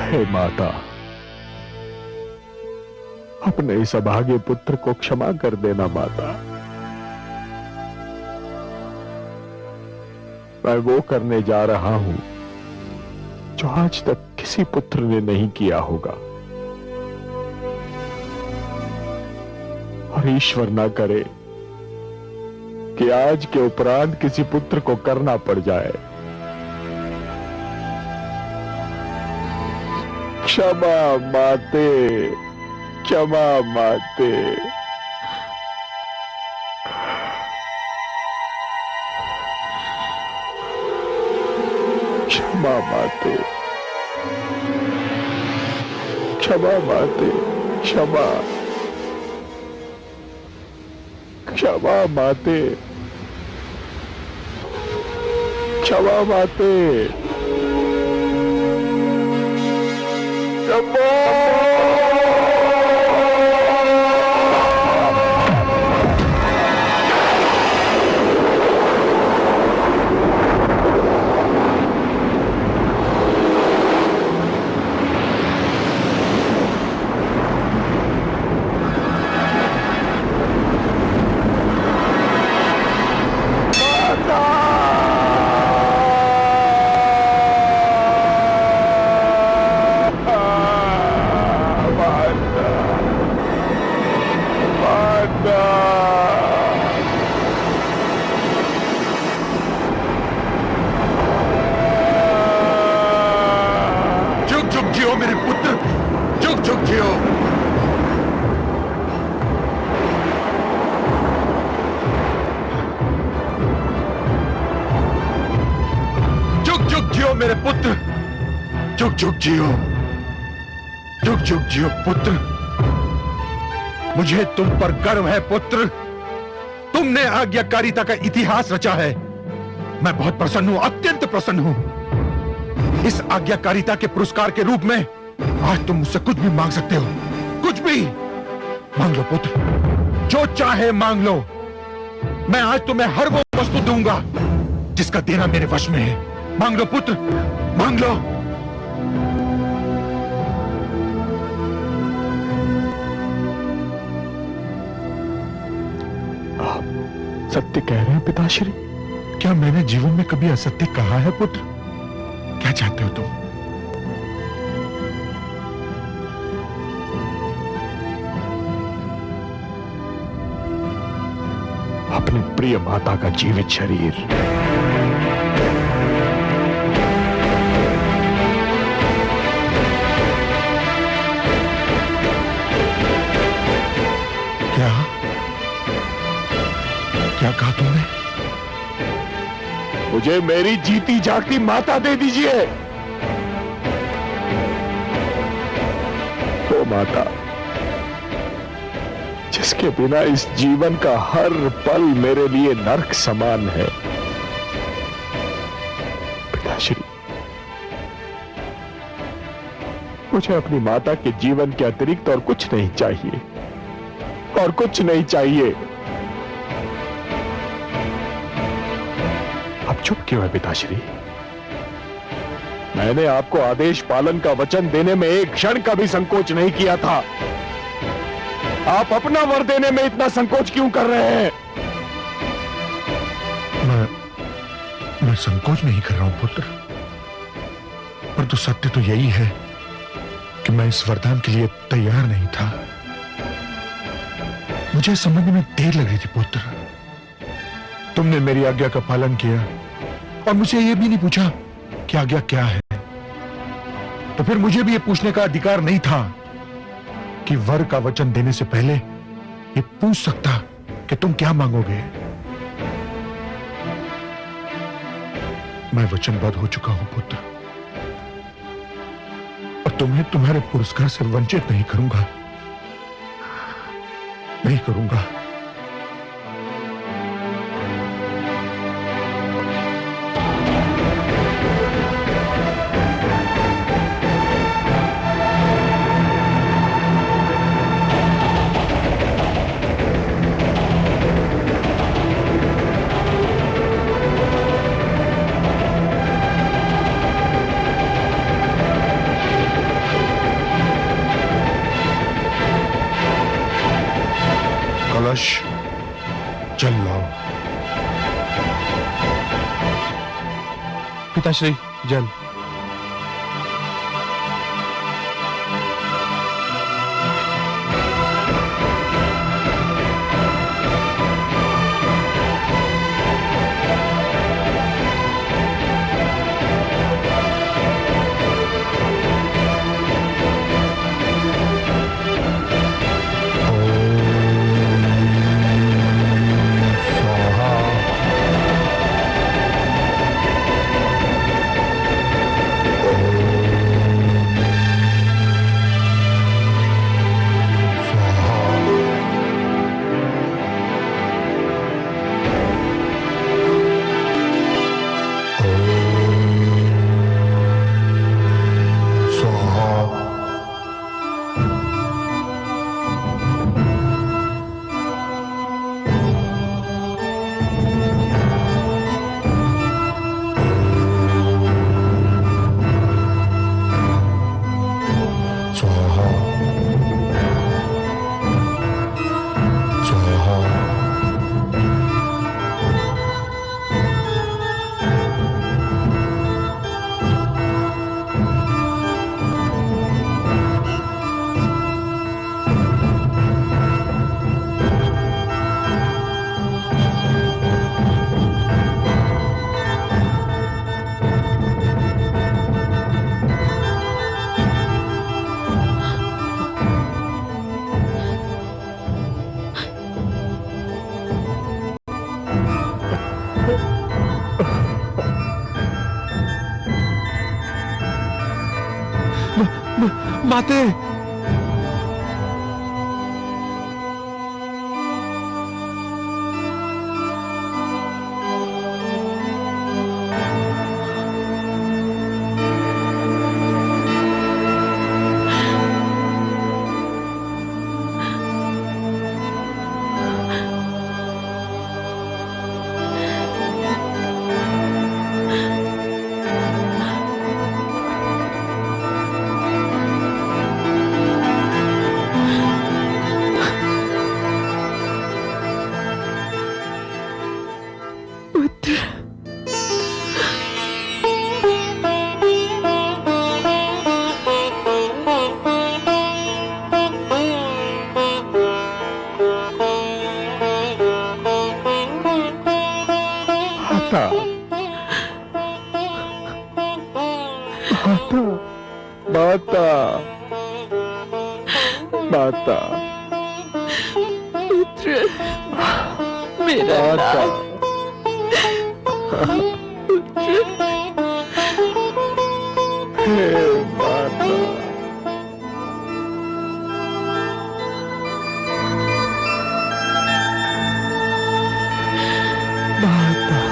हे माता, अपने इस अभागे पुत्र को क्षमा कर देना माता। मैं वो करने जा रहा हूं जो आज तक किसी पुत्र ने नहीं किया होगा, और ईश्वर ना करे कि आज के उपरांत किसी पुत्र को करना पड़ जाए। क्षमा माते, क्षमा माते। क्षमा माते, क्षमा माते, क्षमा, क्षमा माते, क्षमा माते, क्षमा। जुग जुग जियो मेरे पुत्र, जुग जुग जियो। जुग जुग जियो मेरे पुत्र, जुग जुग जियो, जुग जुग जियो पुत्र। मुझे तुम पर गर्व है पुत्र, तुमने आज्ञाकारिता का इतिहास रचा है। मैं बहुत प्रसन्न हूं, अत्यंत प्रसन्न हूं। इस आज्ञाकारिता के पुरस्कार के रूप में आज तुम मुझसे कुछ भी मांग सकते हो, कुछ भी मांग लो पुत्र, जो चाहे मांग लो। मैं आज तुम्हें हर वो वस्तु दूंगा जिसका देना मेरे वश में है। मांग लो पुत्र, मांग लो। आप सत्य कह रहे हैं पिताश्री? क्या मैंने जीवन में कभी असत्य कहा है पुत्र? क्या चाहते हो तुम? अपनी प्रिय माता का जीवित शरीर। क्या क्या कहा तुमने? मुझे मेरी जीती जागती माता दे दीजिए। वो माता जिसके बिना इस जीवन का हर पल मेरे लिए नर्क समान है। पिताश्री, मुझे अपनी माता के जीवन के अतिरिक्त और कुछ नहीं चाहिए, और कुछ नहीं चाहिए। अब चुप क्यों है पिताश्री? मैंने आपको आदेश पालन का वचन देने में एक क्षण का भी संकोच नहीं किया था। आप अपना वर देने में इतना संकोच क्यों कर रहे हैं? मैं संकोच नहीं कर रहा हूं पुत्र, परंतु सत्य तो यही है कि मैं इस वरदान के लिए तैयार नहीं था। मुझे समझने में देर लग रही थी पुत्र। तुमने मेरी आज्ञा का पालन किया और मुझे यह भी नहीं पूछा कि आज्ञा क्या है, तो फिर मुझे भी यह पूछने का अधिकार नहीं था कि वर का वचन देने से पहले ये पूछ सकता कि तुम क्या मांगोगे। मैं वचनबद्ध हो चुका हूं पुत्र, और तुम्हें तुम्हारे पुरस्कार से वंचित नहीं करूंगा, नहीं करूंगा। कलश जल लाओ। पिताश्री, जल। माते, माता, माता, पुत्र, मेरा माता, पुत्र, हे माता, माता,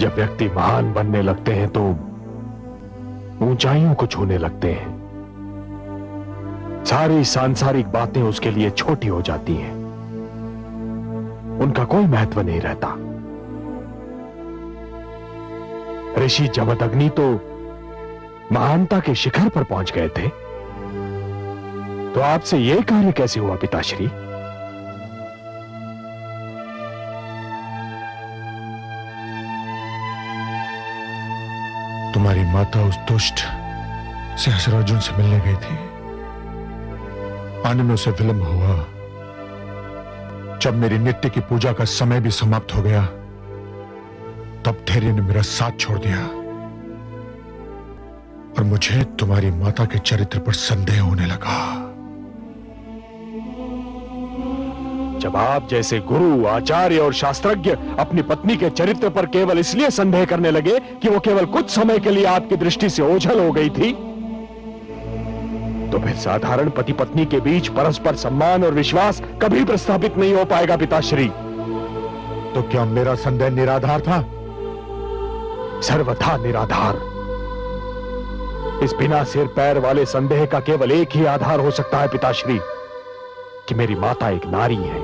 जब व्यक्ति महान बनने लगते हैं तो ऊंचाइयों को छूने लगते हैं। सारी सांसारिक बातें उसके लिए छोटी हो जाती हैं, उनका कोई महत्व नहीं रहता। ऋषि जमदग्नि तो महानता के शिखर पर पहुंच गए थे, तो आपसे यह कार्य कैसे हुआ पिताश्री? तुम्हारी माता उस दुष्ट सहस्रार्जुन से मिलने गई थी। आने में उसे विलंब हुआ। जब मेरी नित्य की पूजा का समय भी समाप्त हो गया, तब धैर्य ने मेरा साथ छोड़ दिया। और मुझे तुम्हारी माता के चरित्र पर संदेह होने लगा। जब आप जैसे गुरु, आचार्य और शास्त्रज्ञ अपनी पत्नी के चरित्र पर केवल इसलिए संदेह करने लगे कि वो केवल कुछ समय के लिए आपकी दृष्टि से ओझल हो गई थी, तो फिर साधारण पति पत्नी के बीच परस्पर सम्मान और विश्वास कभी प्रस्थापित नहीं हो पाएगा पिताश्री। तो क्या मेरा संदेह निराधार था? सर्वथा निराधार। इस बिना सिर पैर वाले संदेह का केवल एक ही आधार हो सकता है पिताश्री, कि मेरी माता एक नारी है,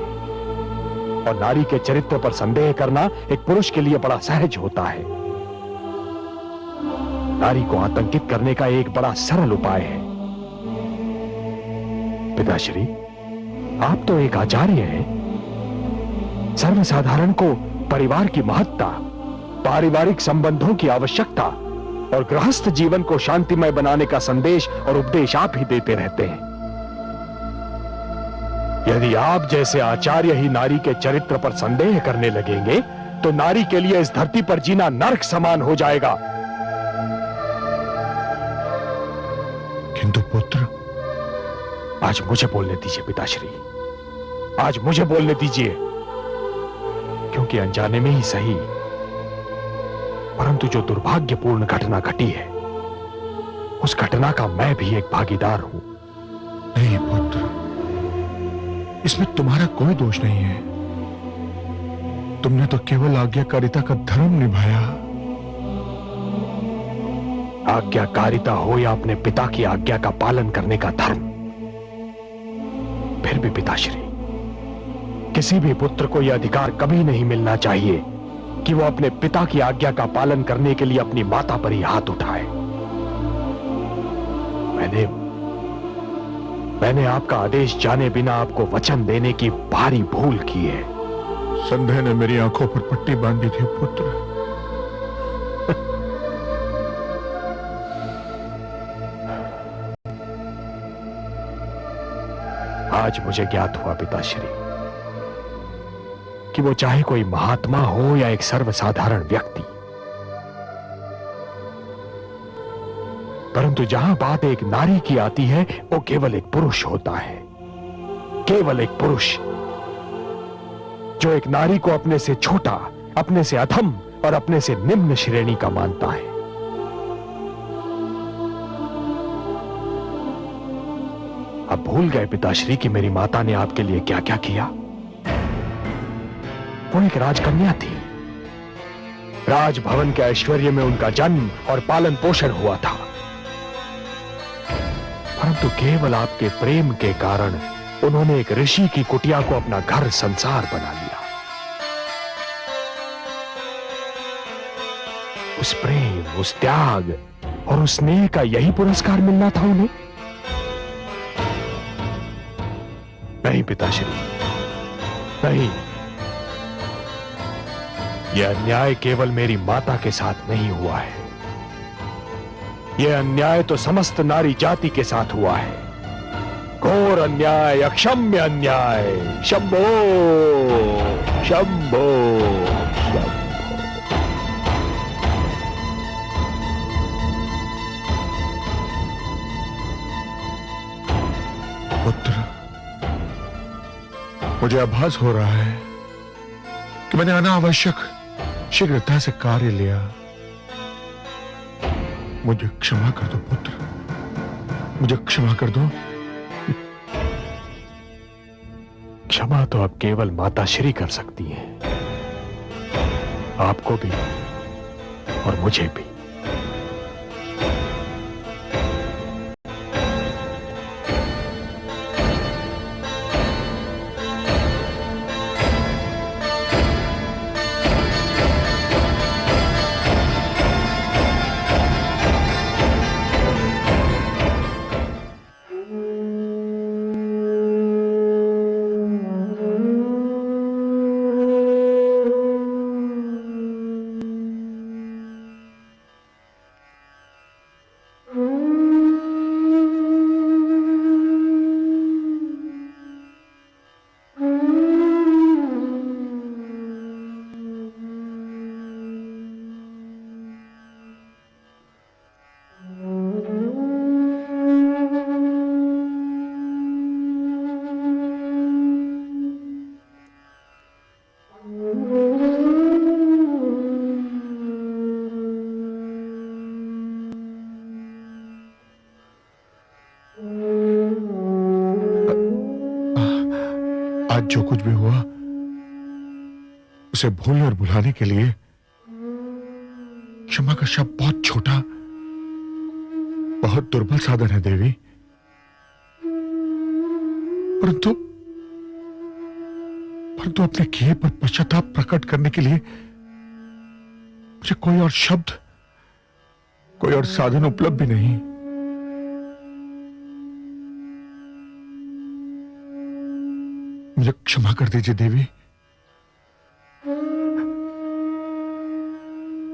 और नारी के चरित्र पर संदेह करना एक पुरुष के लिए बड़ा सहज होता है। नारी को आतंकित करने का एक बड़ा सरल उपाय है। पिताश्री, आप तो एक आचार्य हैं। सर्वसाधारण को परिवार की महत्ता, पारिवारिक संबंधों की आवश्यकता और गृहस्थ जीवन को शांतिमय बनाने का संदेश और उपदेश आप ही देते रहते हैं। यदि आप जैसे आचार्य ही नारी के चरित्र पर संदेह करने लगेंगे, तो नारी के लिए इस धरती पर जीना नरक समान हो जाएगा। किंतु पुत्र, आज मुझे बोलने दीजिए पिताश्री, आज मुझे बोलने दीजिए, क्योंकि अनजाने में ही सही, परंतु जो दुर्भाग्यपूर्ण घटना घटी है, उस घटना का मैं भी एक भागीदार हूं। नहीं पुत्र, इसमें तुम्हारा कोई दोष नहीं है। तुमने तो केवल आज्ञाकारिता का धर्म निभाया। आज्ञाकारिता हो या अपने पिता की आज्ञा का पालन करने का धर्म, फिर भी पिताश्री, किसी भी पुत्र को यह अधिकार कभी नहीं मिलना चाहिए कि वो अपने पिता की आज्ञा का पालन करने के लिए अपनी माता पर ही हाथ उठाए। मैंने आपका आदेश जाने बिना आपको वचन देने की भारी भूल की है। संदेह ने मेरी आंखों पर पट्टी बांधी थी पुत्र। आज मुझे ज्ञात हुआ पिताश्री कि वो चाहे कोई महात्मा हो या एक सर्वसाधारण व्यक्ति, परंतु जहां बात एक नारी की आती है, वो केवल एक पुरुष होता है। केवल एक पुरुष जो एक नारी को अपने से छोटा, अपने से अधम और अपने से निम्न श्रेणी का मानता है। अब भूल गए पिताश्री कि मेरी माता ने आपके लिए क्या क्या किया। वो एक राजकन्या थी। राजभवन के ऐश्वर्य में उनका जन्म और पालन पोषण हुआ था, परंतु केवल आपके प्रेम के कारण उन्होंने एक ऋषि की कुटिया को अपना घर संसार बना लिया। उस प्रेम, उस त्याग और उस स्नेह का यही पुरस्कार मिलना था उन्हें? नहीं पिताश्री, नहीं। यह अन्याय केवल मेरी माता के साथ नहीं हुआ है। यह अन्याय तो समस्त नारी जाति के साथ हुआ है। घोर अन्याय, अक्षम्य अन्याय। शंभो शंभो शंभो। पुत्र, मुझे आभास हो रहा है कि मैंने अनावश्यक शीघ्रता से कार्य लिया। मुझे क्षमा कर दो पुत्र, मुझे क्षमा कर दो। क्षमा तो अब केवल माता श्री कर सकती हैं, आपको भी और मुझे भी। जो कुछ भी हुआ उसे भूलने और भुलाने के लिए क्षमा का शब्द बहुत छोटा, बहुत दुर्बल साधन है देवी। परंतु परंतु अपने किए पर पश्चाताप प्रकट करने के लिए मुझे कोई और शब्द, कोई और साधन उपलब्ध भी नहीं। मुझे क्षमा कर दीजिए देवी,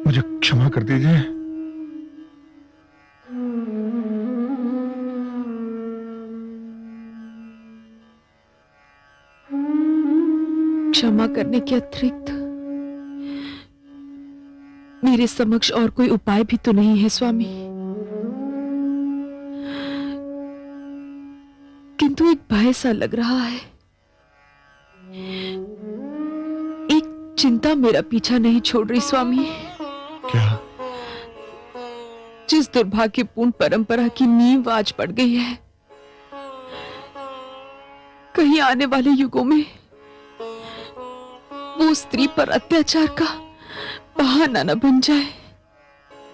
मुझे क्षमा कर दीजिए। क्षमा करने के अतिरिक्त मेरे समक्ष और कोई उपाय भी तो नहीं है स्वामी। किंतु एक भय सा लग रहा है, एक चिंता मेरा पीछा नहीं छोड़ रही स्वामी। क्या? जिस दुर्भाग्यपूर्ण परंपरा की नींव आज पड़ गई है, कहीं आने वाले युगों में वो स्त्री पर अत्याचार का बहाना न बन जाए।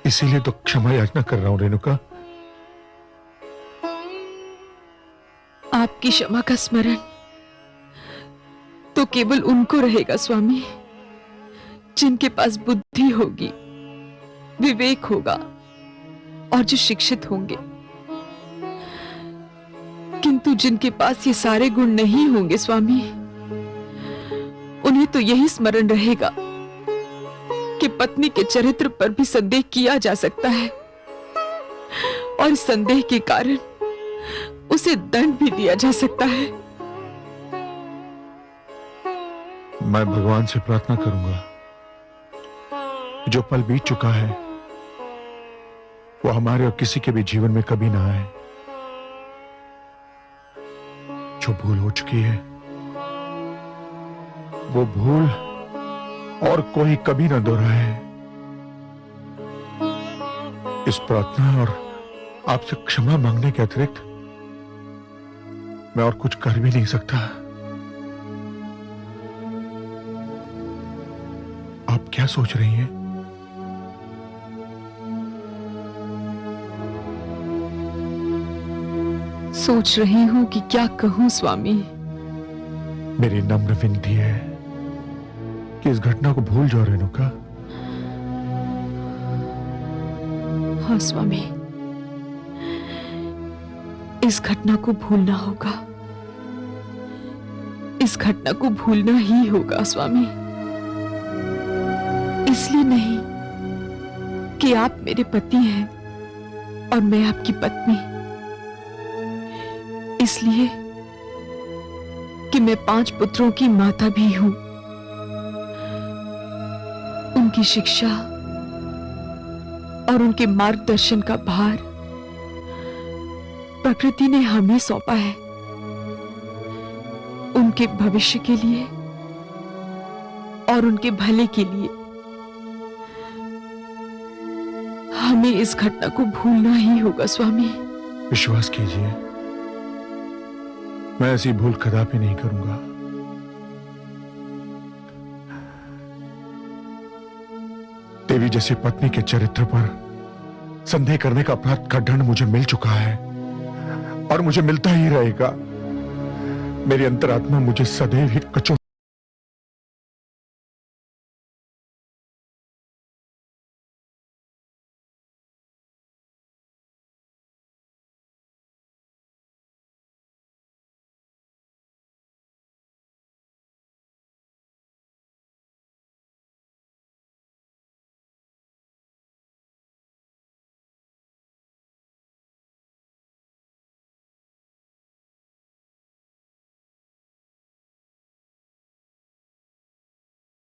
इसीलिए तो क्षमा याचना कर रहा हूं रेणुका। आपकी क्षमा का स्मरण तो केवल उनको रहेगा स्वामी, जिनके पास बुद्धि होगी, विवेक होगा और जो शिक्षित होंगे। किंतु जिनके पास ये सारे गुण नहीं होंगे स्वामी, उन्हें तो यही स्मरण रहेगा कि पत्नी के चरित्र पर भी संदेह किया जा सकता है और संदेह के कारण उसे दंड भी दिया जा सकता है। मैं भगवान से प्रार्थना करूंगा, जो पल बीत चुका है वो हमारे और किसी के भी जीवन में कभी ना आए। जो भूल हो चुकी है वो भूल और कोई कभी ना दोहराए। इस प्रार्थना और आपसे क्षमा मांगने के अतिरिक्त मैं और कुछ कर भी नहीं सकता। आप क्या सोच रही हैं? सोच रही हूं कि क्या कहूं स्वामी। मेरी नम्र विनती है कि इस घटना को भूल जाओ रेणुका। हाँ स्वामी, इस घटना को भूलना होगा, इस घटना को भूलना ही होगा स्वामी। इसलिए नहीं कि आप मेरे पति हैं और मैं आपकी पत्नी, इसलिए कि मैं 5 पुत्रों की माता भी हूं। उनकी शिक्षा और उनके मार्गदर्शन का भार प्रकृति ने हमें सौंपा है, उनके भविष्य के लिए और उनके भले के लिए। हमें इस घटना को भूलना ही होगा स्वामी। विश्वास कीजिए, मैं ऐसी भूल कदापि नहीं करूंगा। देवी जैसी पत्नी के चरित्र पर संदेह करने का अपराध का दंड मुझे मिल चुका है और मुझे मिलता ही रहेगा। मेरी अंतरात्मा मुझे सदैव ही कचो